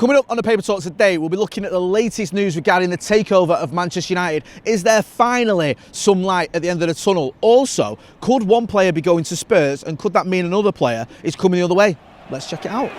Coming up on the Paper Talk today, we'll be looking at the latest news regarding the takeover of Manchester United. Is there finally some light at the end of the tunnel? Also, could one player be going to Spurs, and could that mean another player is coming the other way? Let's check it out.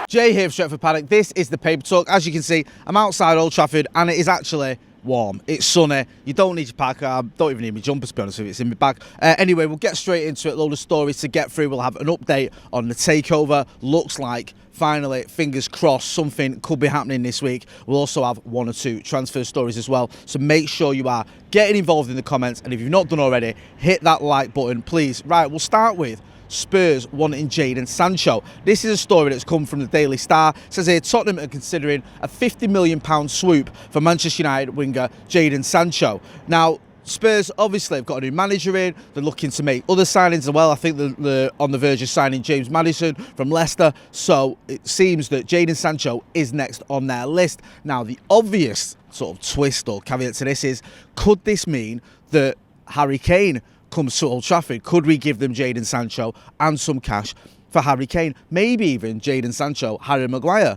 Jay here for Stretford Paddock. This is the Paper Talk. As you can see, I'm outside Old Trafford and it is actually warm. It's sunny. You don't need your pack. I don't even need my jumper, to be honest with you. It's in my bag. Anyway, we'll get straight into it. Load of stories to get through. We'll have an update on the takeover. Looks like, finally, fingers crossed, something could be happening this week. We'll also have one or two transfer stories as well. So make sure you are getting involved in the comments. And if you've not done already, hit that like button, please. Right, we'll start with Spurs wanting Jadon Sancho. This is a story that's come from the Daily Star. It says here Tottenham are considering a £50 million swoop for Manchester United winger Jadon Sancho. Now, Spurs obviously have got a new manager in. They're looking to make other signings as well. I think they're on the verge of signing James Maddison from Leicester. So it seems that Jadon Sancho is next on their list. Now, the obvious sort of twist or caveat to this is, could this mean that Harry Kane comes to Old Trafford? Could we give them Jadon Sancho and some cash for Harry Kane? Maybe even Jadon Sancho, Harry Maguire,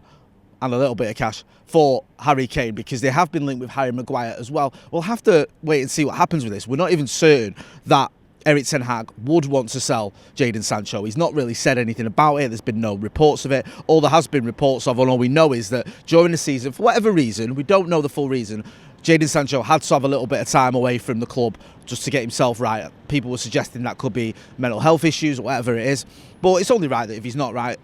and a little bit of cash for Harry Kane, because they have been linked with Harry Maguire as well. We'll have to wait and see what happens with this. We're not even certain that Erik ten Hag would want to sell Jadon Sancho. He's not really said anything about it. There's been no reports of it. All there has been reports of, and all we know is that during the season, for whatever reason, we don't know the full reason, Jadon Sancho had to have a little bit of time away from the club just to get himself right. People were suggesting that could be mental health issues or whatever it is. But it's only right that if he's not right,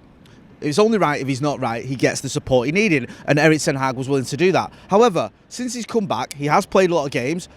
he gets the support he needed. And Erik ten Hag was willing to do that. However, since he's come back, he has played a lot of games.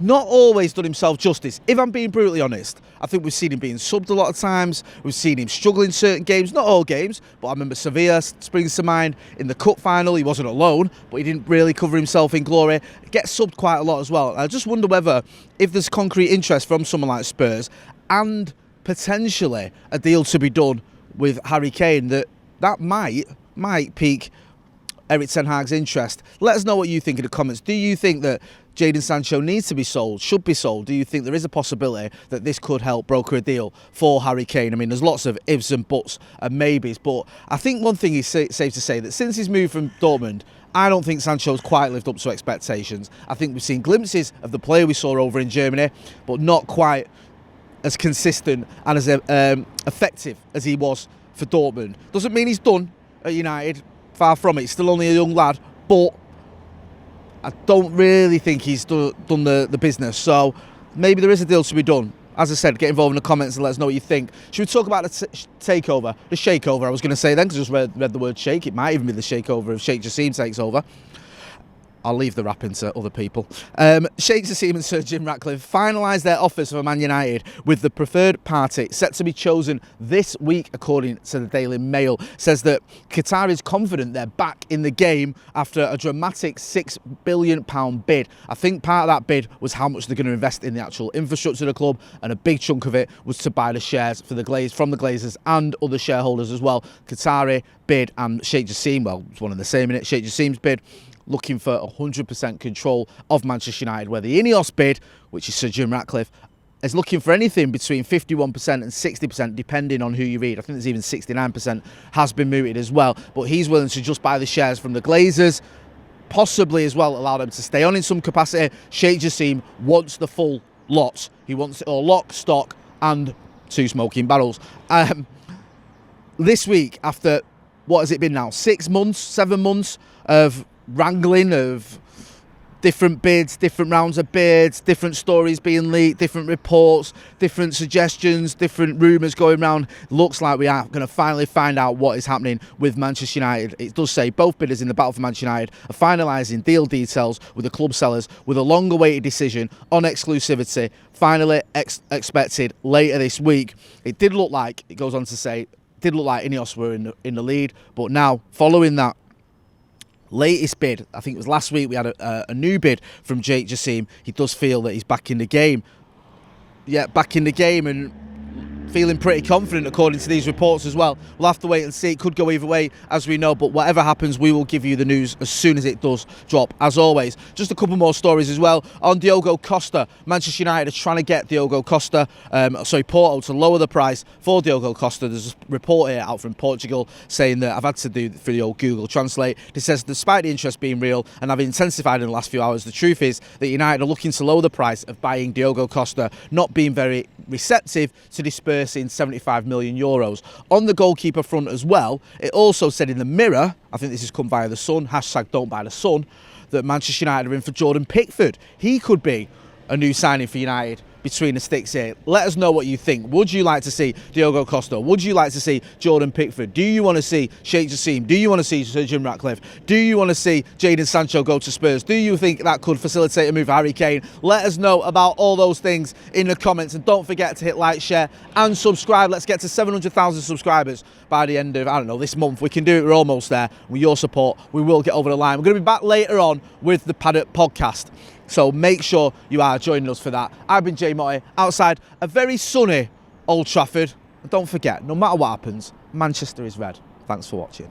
Not always done himself justice. If I'm being brutally honest, I think we've seen him being subbed a lot of times. We've seen him struggle in certain games, not all games, but I remember Sevilla springs to mind. In the cup final, he wasn't alone, but he didn't really cover himself in glory. He gets subbed quite a lot as well. I just wonder whether, if there's concrete interest from someone like Spurs and potentially a deal to be done with Harry Kane, that might pique Erik ten Hag's interest. Let us know what you think in the comments. Do you think that Jadon Sancho needs to be sold, should be sold? Do you think there is a possibility that this could help broker a deal for Harry Kane? I mean, there's lots of ifs and buts and maybes, but I think one thing is safe to say, that since his move from Dortmund, I don't think Sancho's quite lived up to expectations. I think we've seen glimpses of the player we saw over in Germany, but not quite as consistent and as effective as he was for Dortmund. Doesn't mean he's done at United, far from it. He's still only a young lad, but I don't really think he's done the business. So maybe there is a deal to be done. As I said, get involved in the comments and let us know what you think. Should we talk about the takeover? The shakeover, I was going to say then, because I just read the word shake. It might even be the shakeover if Sheikh Jassim takes over. I'll leave the rapping to other people. Sheikh Jassim and Sir Jim Ratcliffe finalised their offers for Man United, with the preferred party set to be chosen this week, according to the Daily Mail. Says that Qatar is confident they're back in the game after a dramatic £6 billion bid. I think part of that bid was how much they're going to invest in the actual infrastructure of the club, and a big chunk of it was to buy the shares from the Glazers and other shareholders as well. Qatari bid and Sheikh Jassim, well, it's one and the same, innit? Sheikh Jassim's bid, looking for 100% control of Manchester United, where the Ineos bid, which is Sir Jim Ratcliffe, is looking for anything between 51% and 60%, depending on who you read. I think there's even 69% has been mooted as well. But he's willing to just buy the shares from the Glazers, possibly as well allow them to stay on in some capacity. Sheikh Jassim wants the full lot. He wants it all lock, stock, and 2 smoking barrels. This week, after, what has it been now, 6 months, 7 months of wrangling, of different bids, different rounds of bids, different stories being leaked, different reports, different suggestions, different rumours going around. Looks like we are going to finally find out what is happening with Manchester United. It does say both bidders in the battle for Manchester United are finalising deal details with the club sellers, with a long-awaited decision on exclusivity finally expected later this week. It did look like, it goes on to say, Ineos were in the lead, but now, following that latest bid, I think it was last week, we had a new bid from Sheikh Jassim. He does feel that he's back in the game. Yeah, back in the game, and feeling pretty confident according to these reports as well. We'll have to wait and see. It could go either way, as we know, but whatever happens, we will give you the news as soon as it does drop, as always. Just a couple more stories as well. On Diogo Costa, Manchester United are trying to get Diogo Costa, Porto, to lower the price for Diogo Costa. There's a report here out from Portugal saying that I've had to do for the old Google Translate. It says, despite the interest being real and having intensified in the last few hours, the truth is that United are looking to lower the price of buying Diogo Costa, not being very receptive to dispersing 75 million euros. On the goalkeeper front as well, it also said in the Mirror, I think this has come via the Sun, hashtag don't buy the Sun, that Manchester United are in for Jordan Pickford. He could be a new signing for United between the sticks here. Let us know what you think. Would you like to see Diogo Costa? Would you like to see Jordan Pickford? Do you want to see Sheikh Jassim? Do you want to see Sir Jim Ratcliffe? Do you want to see Jadon Sancho go to Spurs? Do you think that could facilitate a move for Harry Kane? Let us know about all those things in the comments, and don't forget to hit like, share and subscribe. Let's get to 700,000 subscribers by the end of, I don't know, this month. We can do it. We're almost there. With your support, we will get over the line. We're going to be back later on with the Paddock podcast, so make sure you are joining us for that. I've been Jay Motty, outside a very sunny Old Trafford. And don't forget, no matter what happens, Manchester is red. Thanks for watching.